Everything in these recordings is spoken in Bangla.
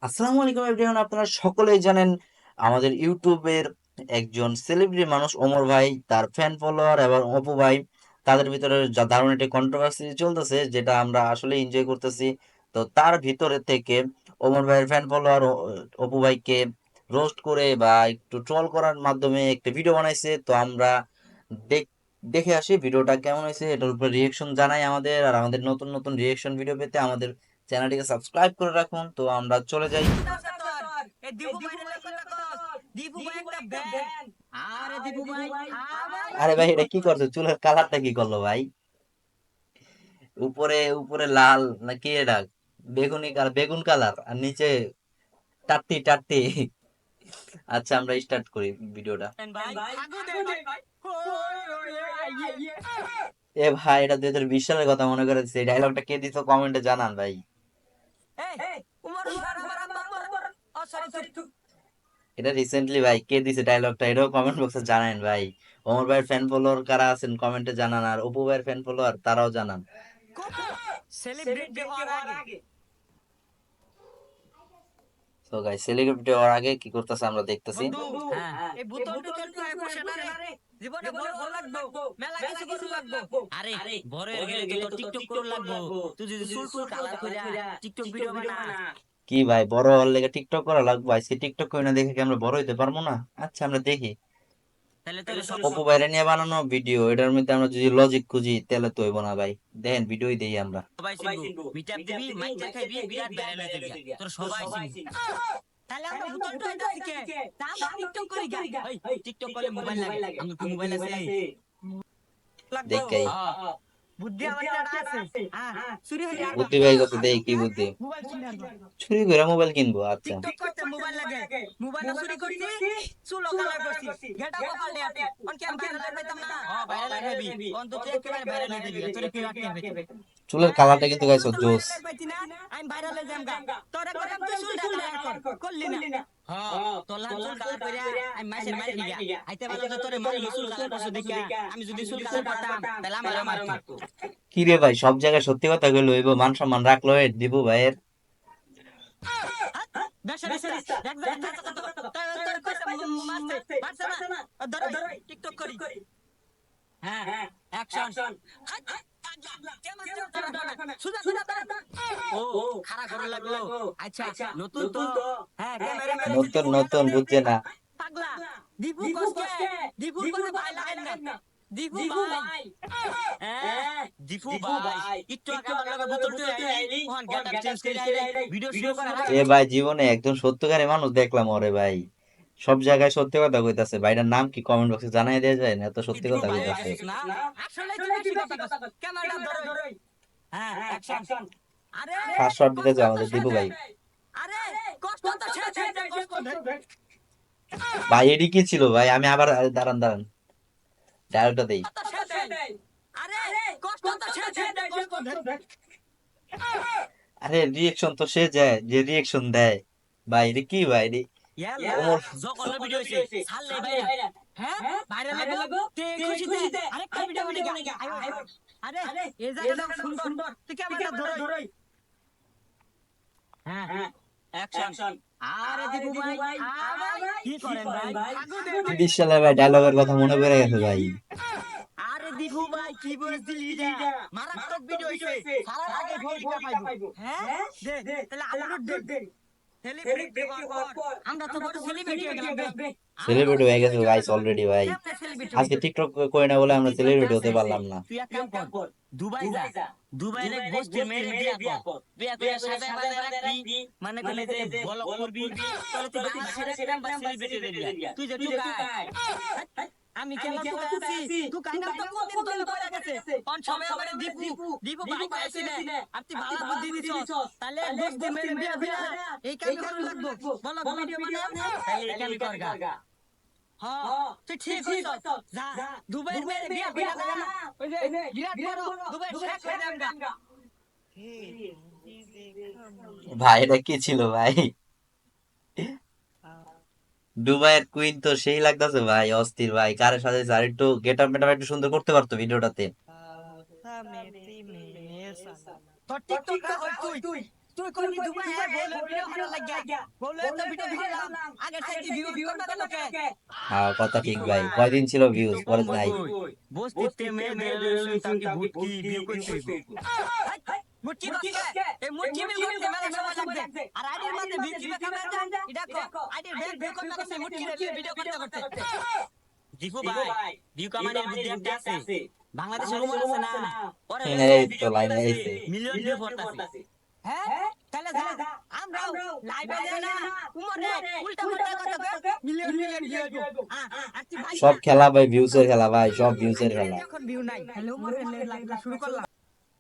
আসসালামু আলাইকুম এভরিওয়ান, আপনারা সকলেই জানেন আমাদের ইউটিউবের একজন সেলিব্রিটি মানুষ ওমর ভাই, তার ফ্যান ফলোয়ার এবং অপু ভাই, তাদের ভিতরে দারুণ একটি কন্ট্রোভার্সি চলতেছে, যেটা আমরা আসলে এনজয় করতেছি। তো তার ভিতরে থেকে ওমর ভাইয়ের ফ্যান ফলোয়ার অপু ভাইকে রোস্ট করে বা একটু ট্রল করার মাধ্যমে একটা ভিডিও বানাইছে। তো আমরা দেখ- দেখে আসি ভিডিওটা কেমন হয়েছে, এটার উপর রিয়েকশন জানাই আমাদের। আর আমাদের নতুন নতুন রিয়েকশন ভিডিও পেতে আমাদের চ্যানেলটিকে সাবস্ক্রাইব করে রাখুন। তো আমরা চলে যাই। আছে তোর এই দীপু ভাইয়ের কথা কস। দীপু ভাই একটা ব্যান্ড। আরে দীপু ভাই, হ্যাঁ ভাই। আরে ভাই, এটা কি করছো? চুলের কালারটা কি করলো ভাই? উপরে উপরে লাল না কি এটা? বেগুনি কালার, বেগুন কালার, আর নিচে টাট্টি টাট্টি। আচ্ছা, আমরা স্টার্ট করি ভিডিওটা। ভাই আগু দে ভাই। ওই ওই আইয়ে। এ ভাই, এটা 2020 সালের কথা মনে করে এই ডায়লগটা কে দিছো কমেন্টে জানান ভাই। এই উমর স্যার আমার আব্বা। ও সরি চুপ। এটা রিসেন্টলি ভাই কে দিছে ডায়লগটা, এটাও কমেন্ট বক্সে জানান ভাই। ওমর ভাইয়ের ফ্যান ফলোয়ার কারা আছেন কমেন্টে জানান, আর অপু ভাইয়ের ফ্যান ফলোয়ার তারাও জানান। সেলিব্রিটি হওয়ার আগে তো গাইস, সেলিব্রিটি হওয়ার আগে কি করতেছে আমরা দেখতেছি। বন্ধু, হ্যাঁ এই বোতল টোতল কয় বসে না রে। জীবনে বড় হওয়া লাগবো, মেলা কিছু করু লাগবো। আরে বড় হয়ে গেলে তো টিকটক করু লাগবো। তুই যদি চুল টুল কালার কইরা টিকটক ভিডিও বানাস। কি ভাই, বড় হওয়ার লেগে টিকটক করা লাগবে? আজকে টিকটক করি না দেখে কি আমরা বড় হইতে পারবো না? আচ্ছা, আমরা দেখি। তাহলে তোর সব অপু ভাইরা নিয়ে বানানো ভিডিও, এটার মধ্যে আমরা যদি লজিক খুঁজি তাহলে তো হইব না ভাই। দেখেন ভিডিওই দেই আমরা। সবাই চিনবো। মিটআপ দিবি, মাইচার খাইবি, বিরাট ভাইরাল হয়ে যাবি। তোর সবাই চিনবো। তাহলে আমরা বোতল তো এটা শিখে তা আমরা টিকটক করি গা। এই টিকটক করলে মোবাইল লাগে। আমার কি মোবাইল আছে? লাগবো। দেখাই হ্যাঁ বুদ্ধি আমার একটা আছে। হ্যাঁ চুরি হইলে আর বুদ্ধি ভাই কাছে দেই কি বুদ্ধি। মোবাইল কিনে আনবো। চুরি করে মোবাইল কিনবো? আচ্ছা, টিকটক করতে মোবাইল লাগে। মোবাইল চুরি করছি, চুলো কালার করছি। গেটা কপাল দে আটি। অন কি আমি ভাইরাল হইতাম না? হ্যাঁ ভাইরাল হইবি। অন তো তুই একেবারে ভাইরাল হয়ে যাবি। তোর কি রাখতে হবে? চুলের কালারটা কিন্তু গাইস তোর জোস। ভাইরাল পাইছি না? আমি ভাইরাল হয়ে যাম গা। তোরে কইতাম তুই চুল কালার কর। করলি না? হ্যাঁ তোর লাল চুল কালার কইরা আমি মাসের মারি দিগা। আইতে বলো তো তোরে মারি চুল কালার করছ দেখা। আমি যদি চুল কালার করতাম তাহলে আমার মারতো। কি রে ভাই, সব জায়গায় সত্যি কথা কইলো হইব? মান সম্মান রাখলো এ দিবু ভাইয়ের। বেশারিস্তা এক জায়গায় থাকতো তোর কইছে মারছে না ধর টিকটক করি হ্যাঁ অ্যাকশন সুজা সুজা ও খাড়া করে লাগলো আচ্ছা নতুন তো হ্যাঁ ক্যামেরা নতুন নতুন বুঝছে না। পাগলা দীপু কসকে দীপুর করে ভাই লাগাই না দীপু ভাই দীপু ভাই একটু আগে আমার লগে বোতল তুই আইলি ওখান গেট আপ চেঞ্জ করে আইলি ভিডিও শুরু করার এ আগে ভাই, জীবনে একজন সত্যিকারী মানুষ দেখলাম ওরে ভাই। সব জায়গায় সত্যি কথা কইতাছে। ভাইটার নাম কি কমেন্ট বক্সে জানাই দেওয়া যায় না? এত সত্যি দীপু কথা ভাই হয়ে কইতাছে। গেছিস না আসলে তুই বেশি কথা কস ক্যামেরাটা ধরই হ্যাঁ অ্যাকশন আরে ফার্স্ট শট দিতেছে কষ্ট তো আমাদের দীপু শেষে ভাই। আরে কষ্ট তো শেষে কষ্ট দেখ ভাই এডি কি ছিল ভাই? আমি আবার দাঁড়ান দাঁড়ান, ডায়লগটা দেই। তো শেষে আরে কষ্ট তো শেষে কষ্ট দেখ আরে রিয়েকশন তো সে যায় যে রিয়েকশন দেয়। ভাই রে কি ভাই রে। ইয়ালা ওমর জকলের ভিডিও হইছে ছাড়লে ভাইরা হ্যাঁ ভাইরাল লাগো তে খুশিতে আরেকটা ভিডিও বানাই আয়ো আরে এই জায়গাটা সুন্দর তুই ক্যামেরাটা ধরই হ্যাঁ অ্যাকশন আরে দীপু ভাই কি করেন ভাই আগু দে 20 সালে ভাই ডায়লগের কথা মনে পড়ে গেছে ভাই। আরে দীপু ভাই কি বলেছ দিলি যা মারাত্মক ভিডিও হইছে সারার আগে ভোর পাইবো হ্যাঁ দে তাহলে আপলোড দে সেলিব্রিটি হওয়ার পর আমরা তো বড় সেলিব্রিটি হয়ে গেলাম বে আমরা বড় সেলিব্রিটি হয়ে গেছে সেলিব্রিটি হয়ে গাইস গেলাম অলরেডি ভাই। কেমনে সেলিব্রিটি আজকে হইছে টিকটক করি না বলে আমরা কি করতে সেলিব্রিটি হতে আছে পারলাম না। তুই এক কাম কর দুবাই যা দুবাইয়ের এক বস্তির মেয়ের বিয়া কর বিয়া করে সাজায় বাজায় রাখবি মানে করলে যে বলক করবি তাহলে তুই বাংলাদেশের এক নাম্বার সেলিব্রিটি হয়ে তুই যে টুকায় আমি কেন টুকাছি টুকাই না তো কোনদিন তোলে পড়ে গেছে কোন সময় আমার দীপু ভাই কইছিলে আপনি ভালো বুদ্ধি দিছস তাহলে বস্তি মেয়ের বিয়া দিয়া এই কাম করা লাগবো বলক ভিডিও বানাম তাহলে এই কাম করগা হ্যাঁ তুই ঠিক কইছস যা দুবাইয়ের মেয়ের বিয়া বিয়া না ওই যে বিরাট বড় দুবাই শেষ হয়ে যামগা ভাই এটা কি ছিল ভাই? দুবাইয়ের কুইন তো সেই লাগতেছে ভাই, অস্থির ভাই। কারে সাথে আর একটু গেট আপ মেটআপ একটু সুন্দর করতে পারতো ভিডিওটাতে। তোর টিকটক কা হই তুই তুই করবি দুবাই বলে ভিডিও করার লাগিয়া বলে তো ভিডিও দিলাম আগে থেকে ভিউ করবে না লোকে হ্যাঁ, কথা ঠিক দেখো ভাই, ভাই কয়দিন ছিল ভিউ ভিউজ তো পরে কম নাই। হইবই বস্তিতে মেয়েদের শুনতাম কি ভুটকি ভিউ করতে হইব মুটকি বসকে এই মুটকি মিল করতে মেলা সময় লাগবে আর আইডির মধ্যে ভিউ কিভাবে কামাই যায় এটা কো আইডির ব্যাংক ভিউ করতে করতে মুটকি ভিডিও করতে করতে জিফু ভাই ভিউ কামানের বুদ্ধি একটা আছে বাংলাদেশের রুমাল আছে না ওরে এই তো ভিডিও লাইনে করতেছে আইছে। মিলিয়ন ভিউ করতেছে হ্যাঁ তাহলে যা আমরাও লাইভে যাই না উমরে উল্টা পাল্টা কথা কয় মিলিয়ন ভিউ হইব আর তুই ভাই সব খেলা ভাই ভিউজের খেলা ভাই, সব ভিউজের খেলা। এখন ভিউ নাই তাহলে উমরে লাইভ শুরু করলাম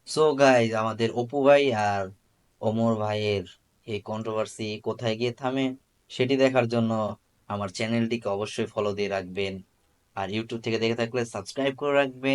সো গাইজ, আমাদের অপু ভাই আর ওমর ভাইয়ের এই কন্ট্রোভার্সি কোথায় গিয়ে থামে সেটি দেখার জন্য আমার চ্যানেলটিকে অবশ্যই ফলো দিয়ে রাখবেন, আর ইউটিউব থেকে দেখে থাকলে সাবস্ক্রাইব করে রাখবেন।